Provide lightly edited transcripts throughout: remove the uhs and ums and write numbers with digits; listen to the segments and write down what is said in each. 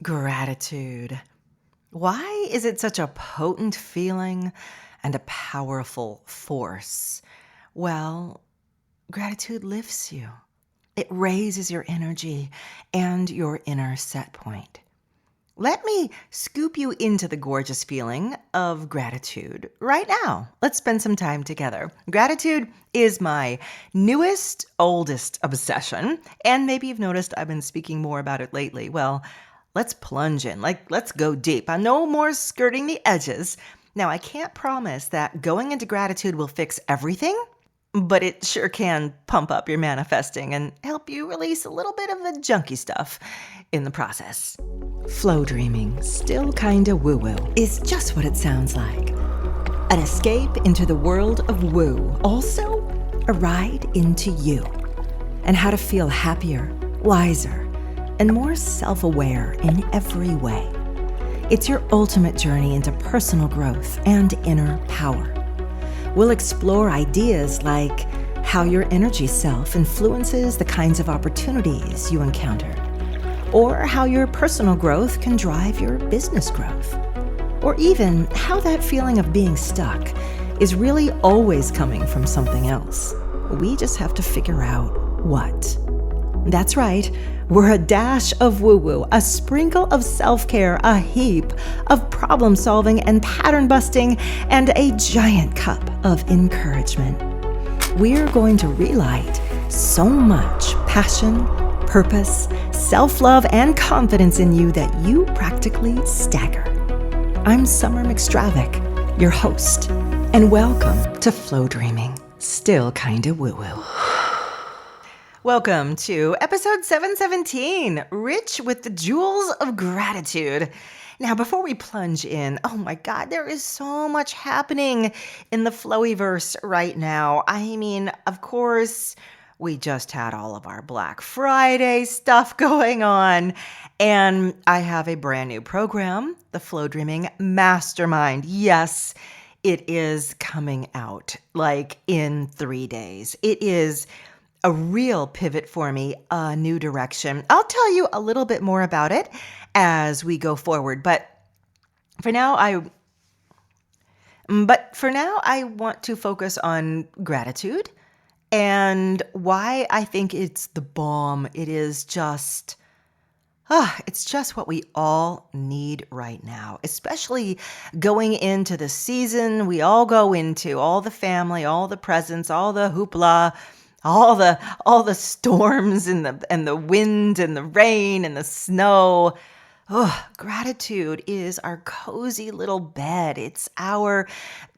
Gratitude. Why is it such a potent feeling and a powerful force? Well, gratitude lifts you. It raises your energy and your inner set point. Let me scoop you into the gorgeous feeling of gratitude right now. Let's spend some time together. Gratitude is my newest, oldest obsession, and maybe you've noticed I've been speaking more about it lately. Well, let's plunge in. Let's go deep. No more skirting the edges. Now, I can't promise that going into gratitude will fix everything, but it sure can pump up your manifesting and help you release a little bit of the junky stuff in the process. Flowdreaming, still kinda woo-woo, is just what it sounds like. An escape into the world of woo. Also, a ride into you and how to feel happier, wiser, and more self-aware in every way. It's your ultimate journey into personal growth and inner power. We'll explore ideas like how your energy self influences the kinds of opportunities you encounter, or how your personal growth can drive your business growth, or even how that feeling of being stuck is really always coming from something else. We just have to figure out what. That's right. We're a dash of woo-woo, a sprinkle of self-care, a heap of problem-solving and pattern-busting, and a giant cup of encouragement. We're going to relight so much passion, purpose, self-love, and confidence in you that you practically stagger. I'm Summer McStravick, your host, and welcome to Flowdreaming, still kinda woo-woo. Welcome to episode 717, Rich with the Jewels of Gratitude. Now, before we plunge in, oh my God, there is so much happening in the Flowyverse right now. I mean, of course, we just had all of our Black Friday stuff going on, and I have a brand new program, the Flowdreaming Mastermind. Yes, it is coming out like in 3 days. It is a real pivot for me, a new direction. I'll tell you a little bit more about it as we go forward. But for now, I want to focus on gratitude and why I think it's the bomb. It is just, it's just what we all need right now, especially going into the season we all go into, all the family, all the presents, all the hoopla, all the storms and the wind and the rain and the snow. Oh, gratitude is our cozy little bed. It's our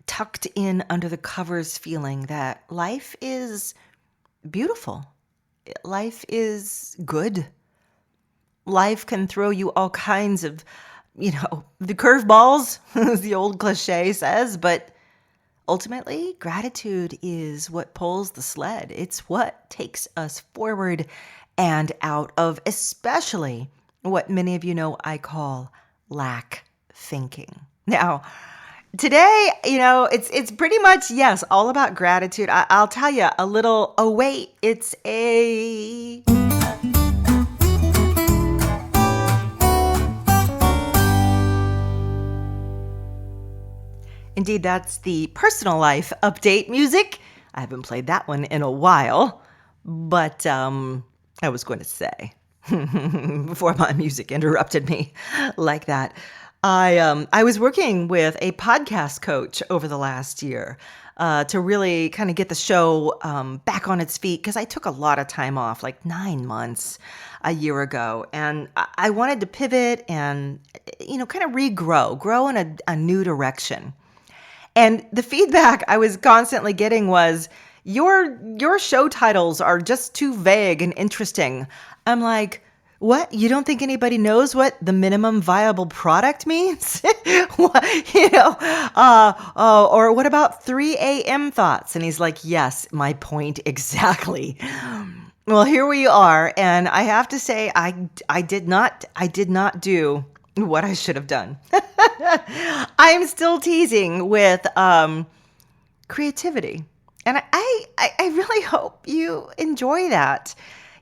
tucked in under the covers feeling that life is beautiful. Life is good. Life can throw you all kinds of, the curveballs, as the old cliche says, but ultimately, gratitude is what pulls the sled. It's what takes us forward and out of, especially what many of you know I call lack thinking. Now, today, it's pretty much, yes, all about gratitude. I'll tell you a little, oh wait, it's a... Indeed, that's the personal life update music. I haven't played that one in a while, but I was going to say, before my music interrupted me like that, I was working with a podcast coach over the last year to really kind of get the show back on its feet, because I took a lot of time off, like 9 months a year ago, and I wanted to pivot and, kind of grow in a new direction. And the feedback I was constantly getting was, your show titles are just too vague and interesting. I'm like, what? You don't think anybody knows what the minimum viable product means? Or what about 3 a.m. thoughts? And he's like, yes, my point exactly. Well, here we are. And I have to say, I did not do what I should have done. I'm still teasing with creativity. And I really hope you enjoy that.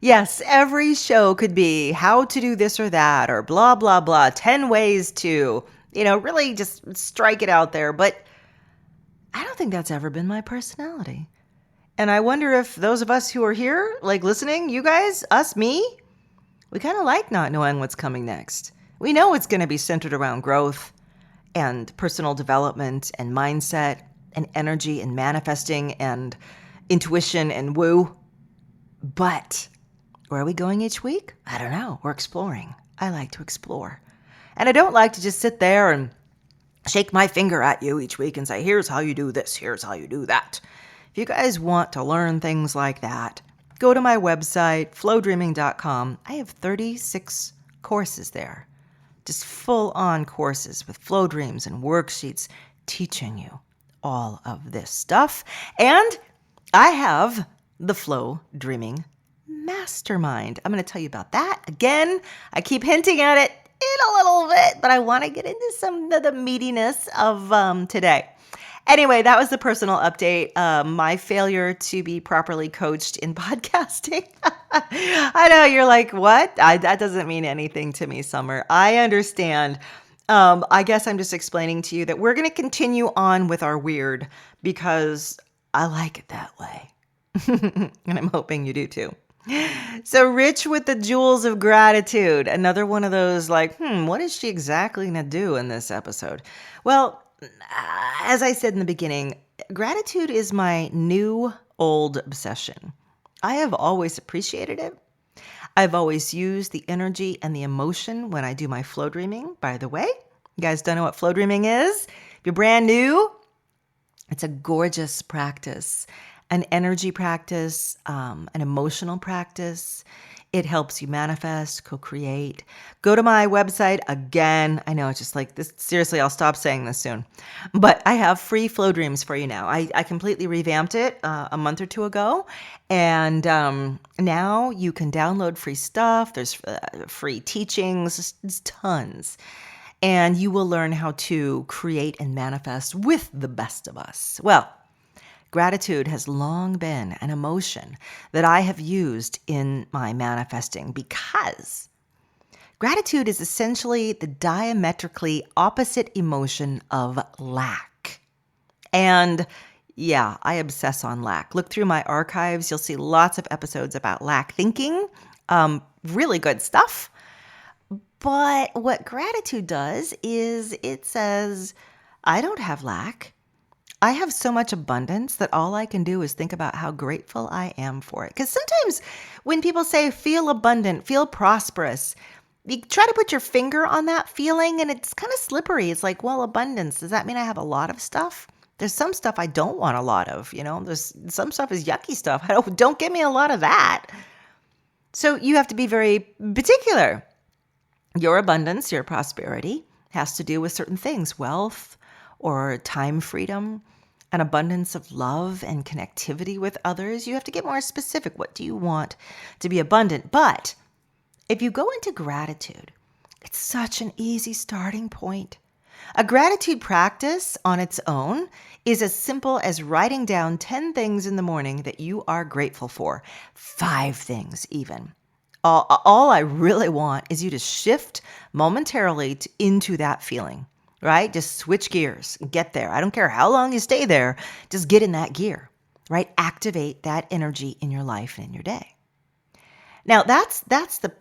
Yes, every show could be how to do this or that, or blah, blah, blah, 10 ways to, really just strike it out there. But I don't think that's ever been my personality. And I wonder if those of us who are here, like listening, you guys, us, me, we kind of like not knowing what's coming next. We know it's going to be centered around growth and personal development and mindset and energy and manifesting and intuition and woo. But where are we going each week? I don't know. We're exploring. I like to explore. And I don't like to just sit there and shake my finger at you each week and say, here's how you do this, here's how you do that. If you guys want to learn things like that, go to my website, flowdreaming.com. I have 36 courses there. Just full-on courses with flow dreams and worksheets teaching you all of this stuff. And I have the Flow Dreaming Mastermind. I'm going to tell you about that. Again, I keep hinting at it in a little bit, but I want to get into some of the meatiness of today. Anyway, that was the personal update. My failure to be properly coached in podcasting. I know you're like, what? That doesn't mean anything to me, Summer. I understand. I guess I'm just explaining to you that we're going to continue on with our weird because I like it that way. And I'm hoping you do too. So rich with the jewels of gratitude. Another one of those like, what is she exactly going to do in this episode? Well, as I said in the beginning, gratitude is my new old obsession. I have always appreciated it. I've always used the energy and the emotion when I do my flow dreaming. By the way, you guys don't know what flow dreaming is? If you're brand new, it's a gorgeous practice, an energy practice, an emotional practice. It helps you manifest, co-create. Go to my website again. I know it's just like this. Seriously, I'll stop saying this soon. But I have free flow dreams for you now. I completely revamped it a month or two ago. And now you can download free stuff. There's free teachings, it's tons. And you will learn how to create and manifest with the best of us. Well, gratitude has long been an emotion that I have used in my manifesting because gratitude is essentially the diametrically opposite emotion of lack. And yeah, I obsess on lack. Look through my archives. You'll see lots of episodes about lack thinking. Really good stuff. But what gratitude does is it says, I don't have lack. I have so much abundance that all I can do is think about how grateful I am for it. Because sometimes when people say feel abundant, feel prosperous, you try to put your finger on that feeling and it's kind of slippery. It's like, well, abundance, does that mean I have a lot of stuff? There's some stuff I don't want a lot of, there's some stuff is yucky stuff. Don't give me a lot of that. So you have to be very particular. Your abundance, your prosperity has to do with certain things, wealth or time freedom, an abundance of love and connectivity with others. You have to get more specific. What do you want to be abundant? But if you go into gratitude, it's such an easy starting point. A gratitude practice on its own is as simple as writing down 10 things in the morning that you are grateful for, 5 things even. All I really want is you to shift momentarily into that feeling, right? Just switch gears, get there. I don't care how long you stay there, just get in that gear, right? Activate that energy in your life and in your day. Now, that's the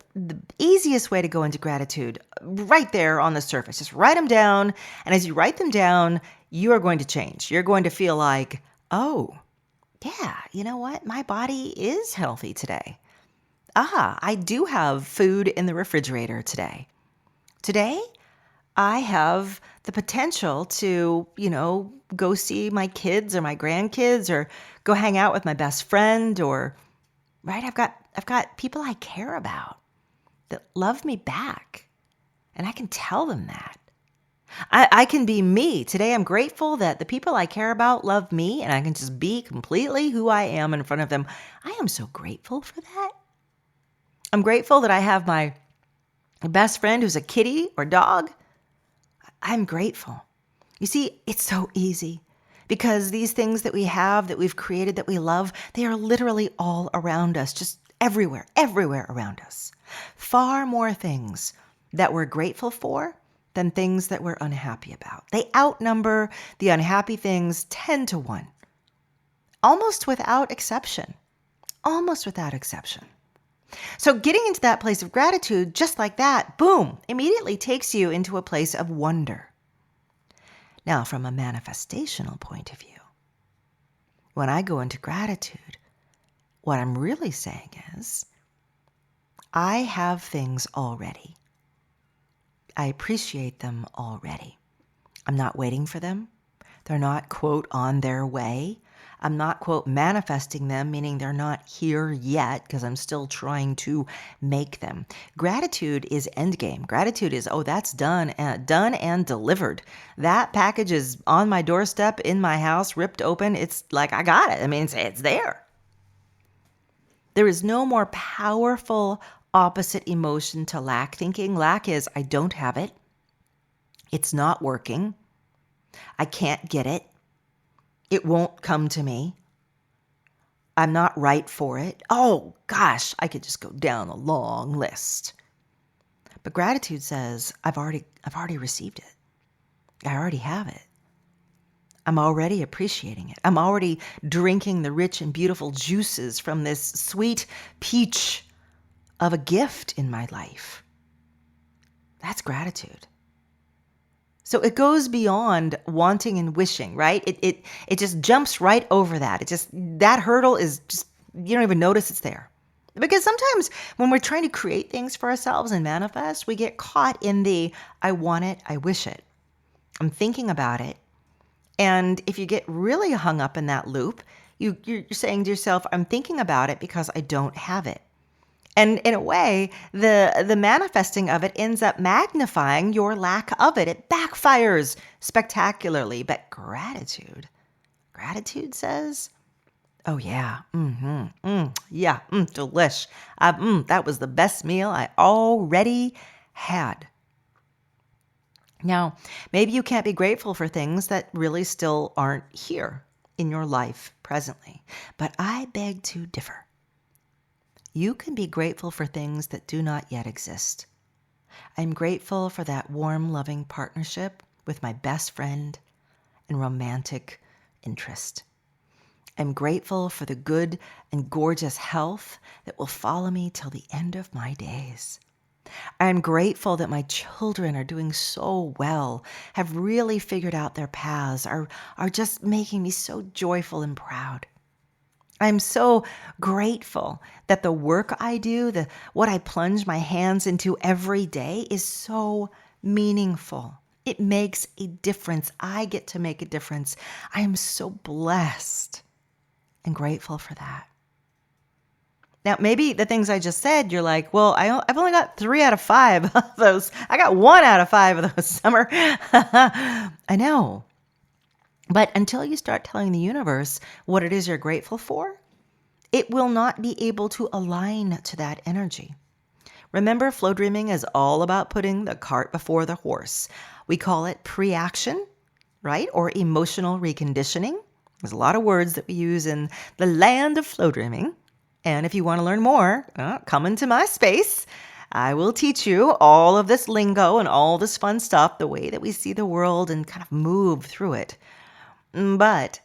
easiest way to go into gratitude, right there on the surface. Just write them down, and as you write them down, you are going to change. You're going to feel like, oh, yeah, you know what? My body is healthy today. I do have food in the refrigerator today. Today, I have the potential to, go see my kids or my grandkids or go hang out with my best friend or, right? I've got people I care about that love me back, and I can tell them that. I can be me. Today, I'm grateful that the people I care about love me, and I can just be completely who I am in front of them. I am so grateful for that. I'm grateful that I have my best friend who's a kitty or dog. I'm grateful. You see, it's so easy because these things that we have, that we've created, that we love, they are literally all around us, just everywhere, everywhere around us. Far more things that we're grateful for than things that we're unhappy about. They outnumber the unhappy things 10 to 1, almost without exception. Almost without exception. So getting into that place of gratitude, just like that, boom, immediately takes you into a place of wonder. Now, from a manifestational point of view, when I go into gratitude, what I'm really saying is, I have things already. I appreciate them already. I'm not waiting for them. They're not, quote, on their way. I'm not, quote, manifesting them, meaning they're not here yet because I'm still trying to make them. Gratitude is endgame. Gratitude is, oh, that's done and delivered. That package is on my doorstep, in my house, ripped open. It's like, I got it. I mean, it's there. There is no more powerful opposite emotion to lack thinking. Lack is, I don't have it. It's not working. I can't get it. It won't come to me. I'm not right for it. Oh gosh, I could just go down a long list. But gratitude says, I've already received it. I already have it. I'm already appreciating it. I'm already drinking the rich and beautiful juices from this sweet peach of a gift in my life. That's gratitude. So it goes beyond wanting and wishing, right? It just jumps right over that. That hurdle is just, you don't even notice it's there. Because sometimes when we're trying to create things for ourselves and manifest, we get caught in the, I want it, I wish it. I'm thinking about it. And if you get really hung up in that loop, you're saying to yourself, I'm thinking about it because I don't have it. And in a way, the manifesting of it ends up magnifying your lack of it. It backfires spectacularly. But gratitude says, oh yeah, delish. That was the best meal I already had. Now, maybe you can't be grateful for things that really still aren't here in your life presently, but I beg to differ. You can be grateful for things that do not yet exist. I'm grateful for that warm, loving partnership with my best friend and romantic interest. I'm grateful for the good and gorgeous health that will follow me till the end of my days. I'm grateful that my children are doing so well, have really figured out their paths, are just making me so joyful and proud. I'm so grateful that the work I do, what I plunge my hands into every day is so meaningful. It makes a difference. I get to make a difference. I am so blessed and grateful for that. Now, maybe the things I just said, you're like, well, I've only got 3 out of 5 of those. I got 1 out of 5 of those, Summer. I know. But until you start telling the universe what it is you're grateful for, it will not be able to align to that energy. Remember, flow dreaming is all about putting the cart before the horse. We call it pre-action, right? Or emotional reconditioning. There's a lot of words that we use in the land of flow dreaming. And if you want to learn more, come into my space. I will teach you all of this lingo and all this fun stuff, the way that we see the world and kind of move through it. But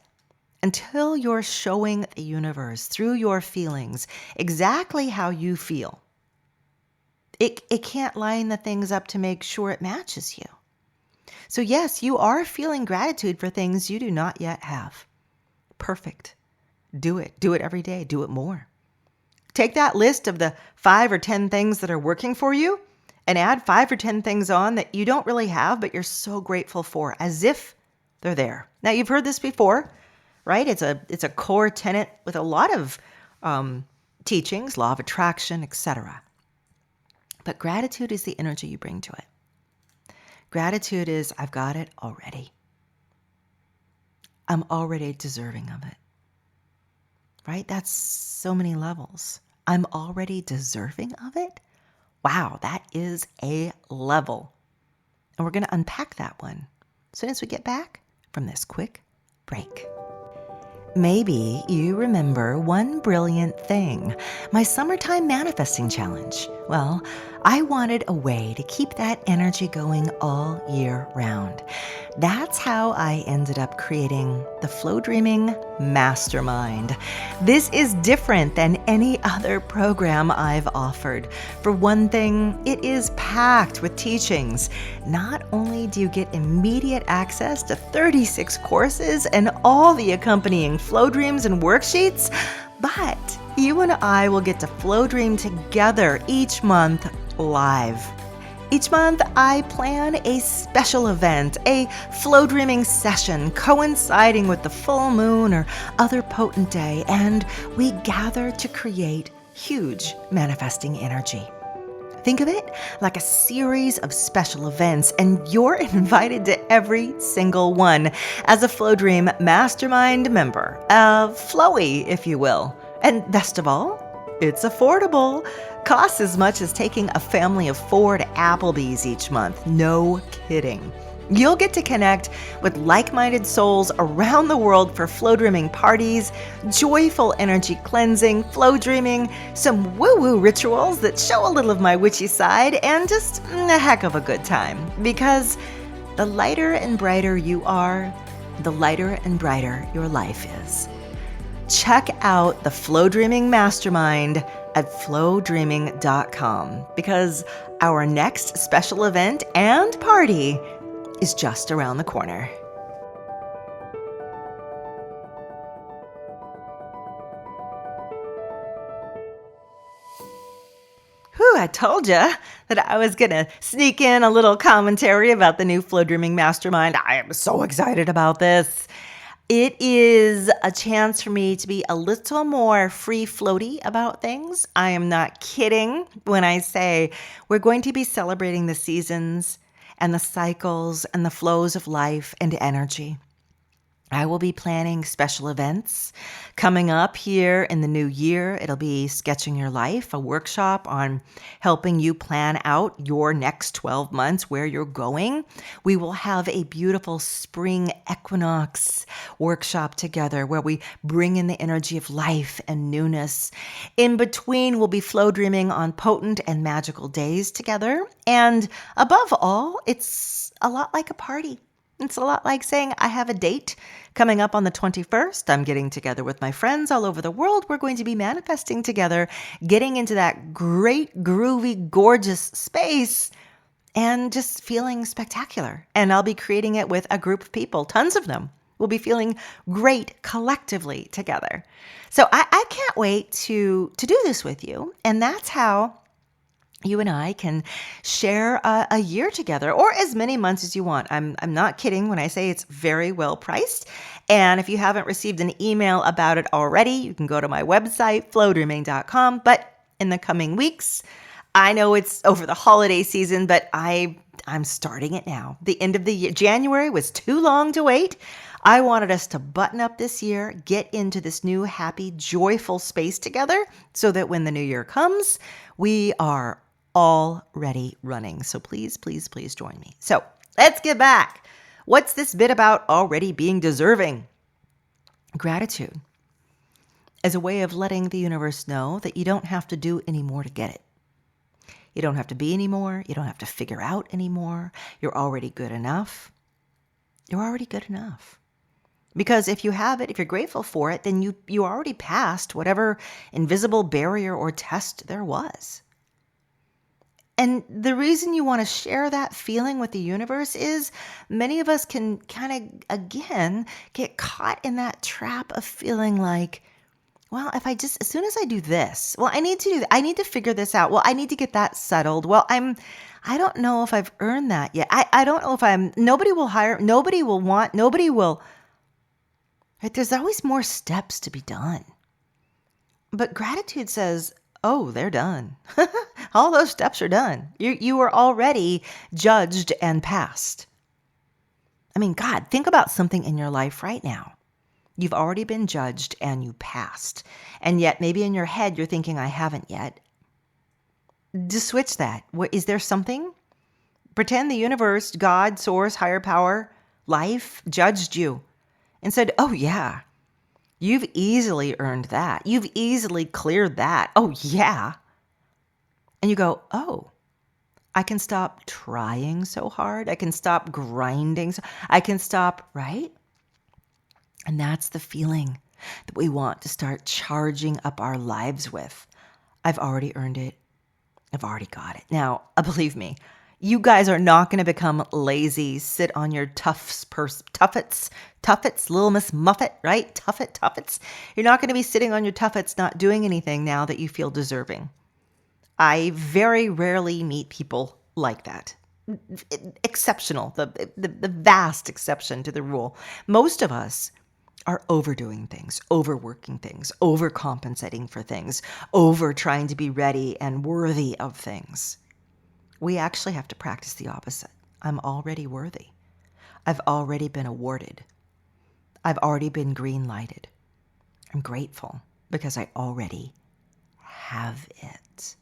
until you're showing the universe through your feelings exactly how you feel, it can't line the things up to make sure it matches you. So yes, you are feeling gratitude for things you do not yet have. Perfect. Do it. Do it every day. Do it more. Take that list of the 5 or 10 things that are working for you and add 5 or 10 things on that you don't really have, but you're so grateful for, as if they're there. Now, you've heard this before, right? It's a core tenet with a lot of teachings, law of attraction, etc. But gratitude is the energy you bring to it. Gratitude is, I've got it already. I'm already deserving of it. Right? That's so many levels. I'm already deserving of it? Wow, that is a level. And we're going to unpack that one as soon as we get back from this quick break. Maybe you remember one brilliant thing, my summertime manifesting challenge. Well, I wanted a way to keep that energy going all year round. That's how I ended up creating the Flowdreaming Mastermind. This is different than any other program I've offered. For one thing, it is packed with teachings. Not only do you get immediate access to 36 courses and all the accompanying flow dreams and worksheets, but you and I will get to flow dream together each month live. Each month, I plan a special event, a flow dreaming session coinciding with the full moon or other potent day, and we gather to create huge manifesting energy. Think of it like a series of special events, and you're invited to every single one as a Flow Dream Mastermind member, a Flowy, if you will. And best of all, it's affordable. Costs as much as taking a family of 4 to Applebee's each month. No kidding. You'll get to connect with like-minded souls around the world for flow dreaming parties, joyful energy cleansing, flow dreaming, some woo-woo rituals that show a little of my witchy side, and just a heck of a good time. Because the lighter and brighter you are, the lighter and brighter your life is. Check out the Flow Dreaming Mastermind at flowdreaming.com because our next special event and party is just around the corner. Whew, I told you that I was going to sneak in a little commentary about the new Flow Dreaming Mastermind. I am so excited about this. It is a chance for me to be a little more free floaty about things. I am not kidding when I say we're going to be celebrating the seasons and the cycles and the flows of life and energy. I will be planning special events coming up here in the new year. It'll be Sketching Your Life, a workshop on helping you plan out your next 12 months, where you're going. We will have a beautiful spring equinox workshop together where we bring in the energy of life and newness. In between, we'll be flow dreaming on potent and magical days together. And above all, it's a lot like a party. It's a lot like saying, I have a date coming up on the 21st. I'm getting together with my friends all over the world. We're going to be manifesting together, getting into that great, groovy, gorgeous space and just feeling spectacular. And I'll be creating it with a group of people, tons of them. We'll be feeling great collectively together. So I can't wait to do this with you. And that's how you and I can share a year together, or as many months as you want. I'm not kidding when I say it's very well priced. And if you haven't received an email about it already, you can go to my website, flowdreaming.com. But in the coming weeks, I know it's over the holiday season, but I'm starting it now. The end of the year, January was too long to wait. I wanted us to button up this year, get into this new, happy, joyful space together so that when the new year comes, we are already running. So please, please, please join me. So let's get back. What's this bit about already being deserving? Gratitude as a way of letting the universe know that you don't have to do any more to get it. You don't have to be anymore. You don't have to figure out anymore. You're already good enough. You're already good enough. Because if you have it, if you're grateful for it, then you already passed whatever invisible barrier or test there was. And the reason you want to share that feeling with the universe is many of us can kind of, again, get caught in that trap of feeling like, well, if as soon as I do this, well, I need to do that. I need to figure this out. Well, I need to get that settled. Well, I don't know if I've earned that yet. I don't know if nobody will hire, nobody will want, nobody will, right? There's always more steps to be done. But gratitude says, oh, they're done. All those steps are done. You were already judged and passed. I mean, God, think about something in your life right now. You've already been judged and you passed. And yet maybe in your head you're thinking, I haven't yet. Just switch that. Is there something? Pretend the universe, God, source, higher power, life judged you and said, oh yeah, You've easily earned that. You've easily cleared that. Oh, yeah. And you go, oh, I can stop trying so hard. I can stop grinding. I can stop, right? And that's the feeling that we want to start charging up our lives with. I've already earned it. I've already got it. Now, believe me, you guys are not going to become lazy, sit on your tuffets, Little Miss Muffet, right? Tuffets. You're not going to be sitting on your tuffets not doing anything now that you feel deserving. I very rarely meet people like that. Exceptional, the vast exception to the rule. Most of us are overdoing things, overworking things, overcompensating for things, over trying to be ready and worthy of things. We actually have to practice the opposite. I'm already worthy. I've already been awarded. I've already been green lighted. I'm grateful because I already have it.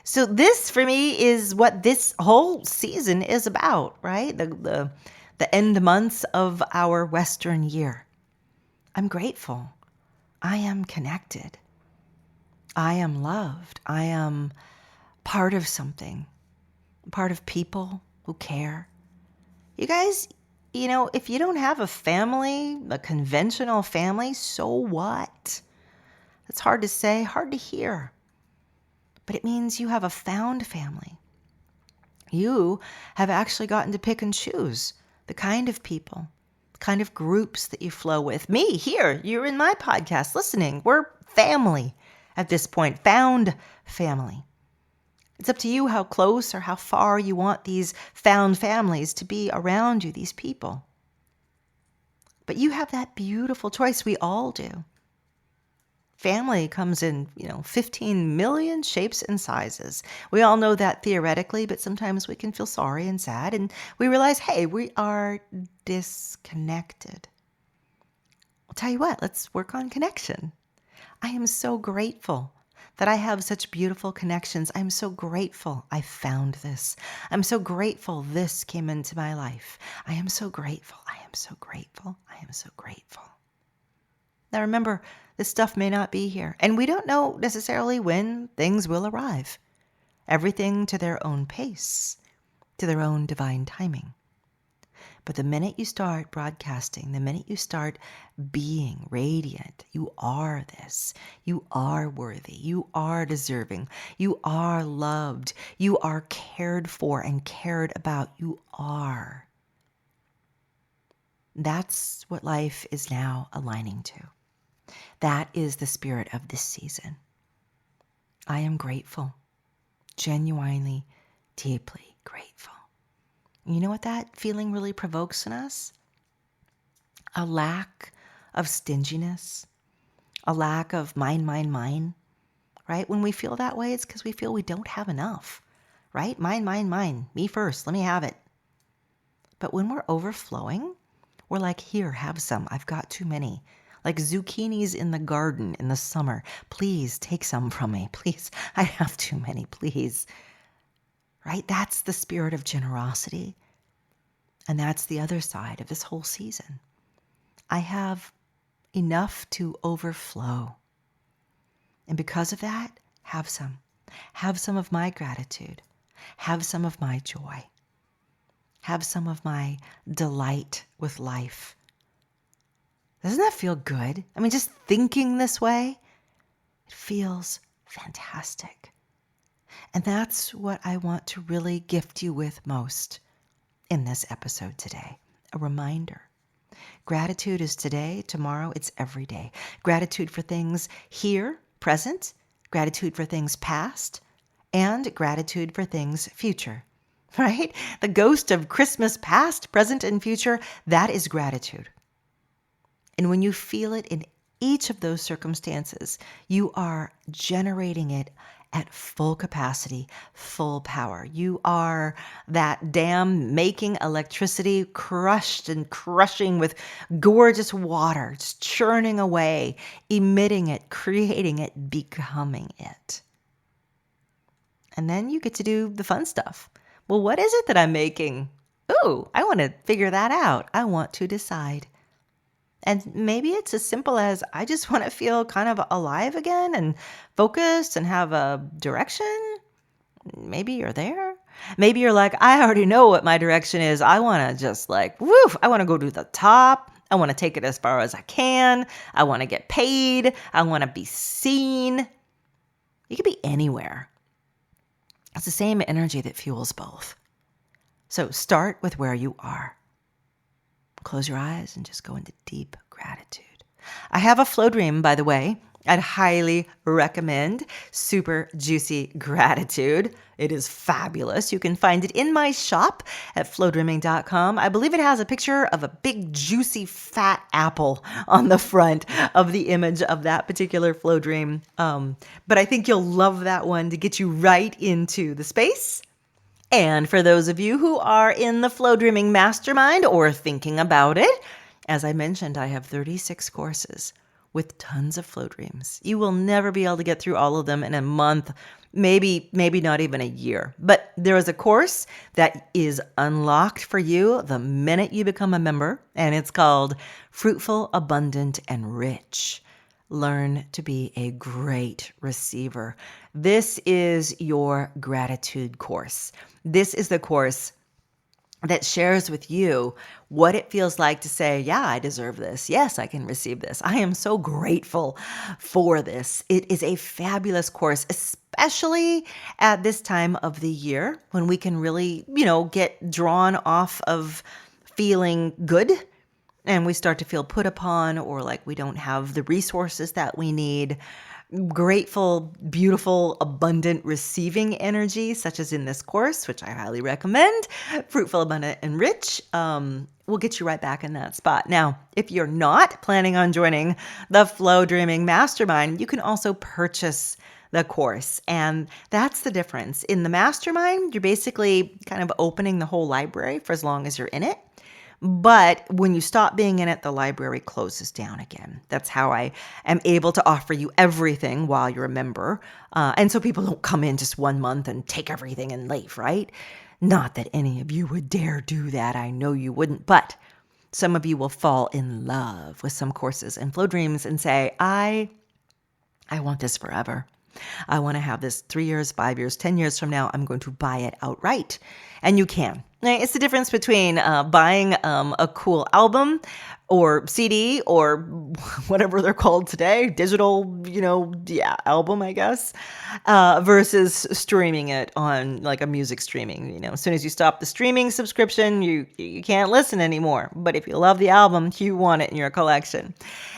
So this, for me, is what this whole season is about, right? The end months of our Western year. I'm grateful. I am connected. I am loved. I am part of something, part of people who care. You guys, if you don't have a family, a conventional family, so what? It's hard to say, hard to hear. But it means you have a found family. You have actually gotten to pick and choose the kind of people, the kind of groups that you flow with. Me, here, you're in my podcast listening. We're family at this point, found family. It's up to you how close or how far you want these found families to be around you, these people. But you have that beautiful choice. We all do. Family comes in, 15 million shapes and sizes. We all know that theoretically, but sometimes we can feel sorry and sad, and we realize, hey, we are disconnected. I'll tell you what, let's work on connection. I am so grateful that I have such beautiful connections. I'm so grateful I found this. I'm so grateful this came into my life. I am so grateful. I am so grateful. I am so grateful. Now remember, this stuff may not be here, and we don't know necessarily when things will arrive. Everything to their own pace, to their own divine timing. But the minute you start broadcasting, the minute you start being radiant, you are this. You are worthy. You are deserving. You are loved. You are cared for and cared about. You are. That's what life is now aligning to. That is the spirit of this season. I am grateful, genuinely, deeply grateful. You know what that feeling really provokes in us? A lack of stinginess, a lack of mine, right? When we feel that way, it's because we feel we don't have enough, right? Mine, me first, let me have it. But when we're overflowing, we're like, here, have some. I've got too many. Like zucchinis in the garden in the summer. Please take some from me. Please, I have too many, please. Right? That's the spirit of generosity. And that's the other side of this whole season. I have enough to overflow. And because of that, have some. Have some of my gratitude. Have some of my joy. Have some of my delight with life. Doesn't that feel good? I mean, just thinking this way, it feels fantastic. And that's what I want to really gift you with most in this episode today. A reminder. Gratitude is today, tomorrow, it's every day. Gratitude for things here, present, gratitude for things past, and gratitude for things future, right? The ghost of Christmas past, present, and future, that is gratitude. And when you feel it in each of those circumstances, you are generating it at full capacity, full power. You are that dam making electricity crushed and crushing with gorgeous water, just churning away, emitting it, creating it, becoming it. And then you get to do the fun stuff. Well, what is it that I'm making? Ooh, I want to figure that out. I want to decide. And maybe it's as simple as I just want to feel kind of alive again and focused and have a direction. Maybe you're there. Maybe you're like, I already know what my direction is. I want to just like, woof, I want to go to the top. I want to take it as far as I can. I want to get paid. I want to be seen. You could be anywhere. It's the same energy that fuels both. So start with where you are. Close your eyes and just go into deep gratitude. I have a flow dream, by the way. I'd highly recommend Super Juicy Gratitude. It is fabulous. You can find it in my shop at flowdreaming.com. I believe it has a picture of a big, juicy, fat apple on the front of the image of that particular flow dream. But I think you'll love that one to get you right into the space. And for those of you who are in the Flow Dreaming Mastermind or thinking about it, as I mentioned, I have 36 courses with tons of flow dreams. You will never be able to get through all of them in a month, maybe not even a year. But there is a course that is unlocked for you the minute you become a member, and it's called Fruitful, Abundant, and Rich. Learn to be a great receiver. This is your gratitude course. This is the course that shares with you what it feels like to say, yeah, I deserve this. Yes, I can receive this. I am so grateful for this. It is a fabulous course, especially at this time of the year when we can really, get drawn off of feeling good and we start to feel put upon or like we don't have the resources that we need. Grateful, beautiful, abundant receiving energy, such as in this course, which I highly recommend, Fruitful, Abundant, and Rich, will get you right back in that spot. Now, if you're not planning on joining the Flow Dreaming Mastermind, you can also purchase the course. And that's the difference. In the mastermind, you're basically kind of opening the whole library for as long as you're in it. But when you stop being in it, the library closes down again. That's how I am able to offer you everything while you're a member. And so people don't come in just 1 month and take everything and leave, right? Not that any of you would dare do that. I know you wouldn't. But some of you will fall in love with some courses and flow dreams and say, I want this forever. I want to have this 3 years, 5 years, 10 years from now. I'm going to buy it outright. And you can. It's the difference between buying a cool album or CD or whatever they're called today, digital, album, I guess, versus streaming it on like a music streaming. As soon as you stop the streaming subscription, you can't listen anymore. But if you love the album, you want it in your collection.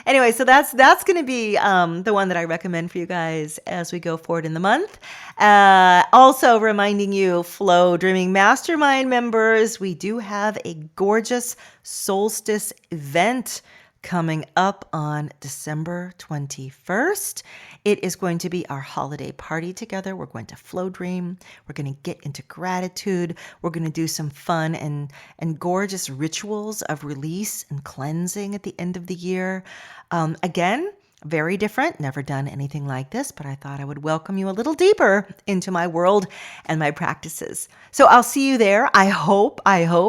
Anyway, so that's going to be the one that I recommend for you guys as we go forward in the month. Also reminding you, Flow Dreaming Mastermind members, we do have a gorgeous solstice event coming up on December 21st. It is going to be our holiday party together. We're going to flow dream. We're going to get into gratitude. We're going to do some fun and gorgeous rituals of release and cleansing at the end of the year. Again, very different, never done anything like this, but I thought I would welcome you a little deeper into my world and my practices. So I'll see you there. I hope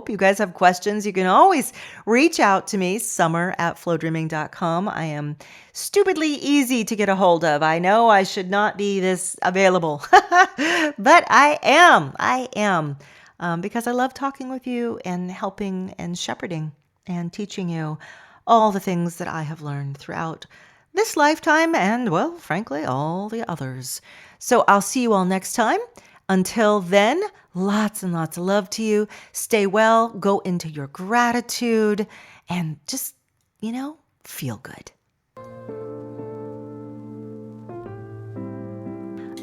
you guys have questions. You can always reach out to me, summer@flowdreaming.com. I am stupidly easy to get a hold of. I know I should not be this available, but I am, because I love talking with you and helping and shepherding and teaching you all the things that I have learned throughout this lifetime and, well, frankly, all the others. So I'll see you all next time. Until then, lots and lots of love to you. Stay well, go into your gratitude, and just, feel good.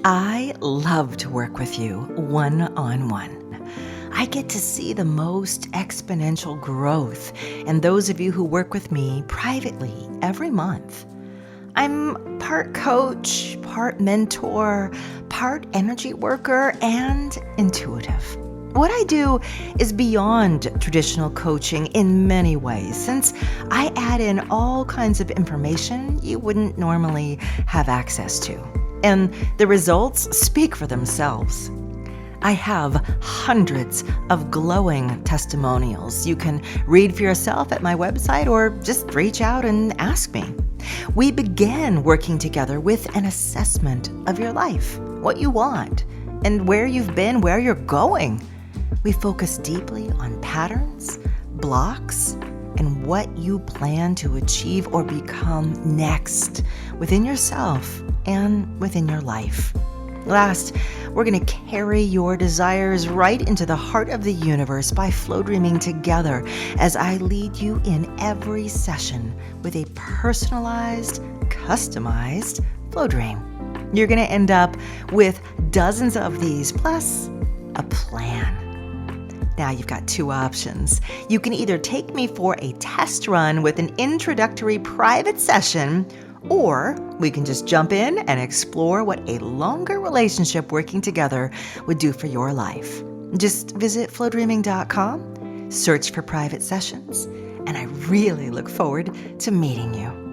I love to work with you one-on-one. I get to see the most exponential growth in those of you who work with me privately every month. I'm part coach, part mentor, part energy worker, and intuitive. What I do is beyond traditional coaching in many ways, since I add in all kinds of information you wouldn't normally have access to. And the results speak for themselves. I have hundreds of glowing testimonials you can read for yourself at my website or just reach out and ask me. We begin working together with an assessment of your life, what you want, and where you've been, where you're going. We focus deeply on patterns, blocks, and what you plan to achieve or become next within yourself and within your life. Last, we're going to carry your desires right into the heart of the universe by flow dreaming together as I lead you in every session with a personalized, customized flow dream. You're going to end up with dozens of these, plus a plan. Now you've got two options. You can either take me for a test run with an introductory private session, or we can just jump in and explore what a longer relationship working together would do for your life. Just visit flowdreaming.com, search for private sessions, and I really look forward to meeting you.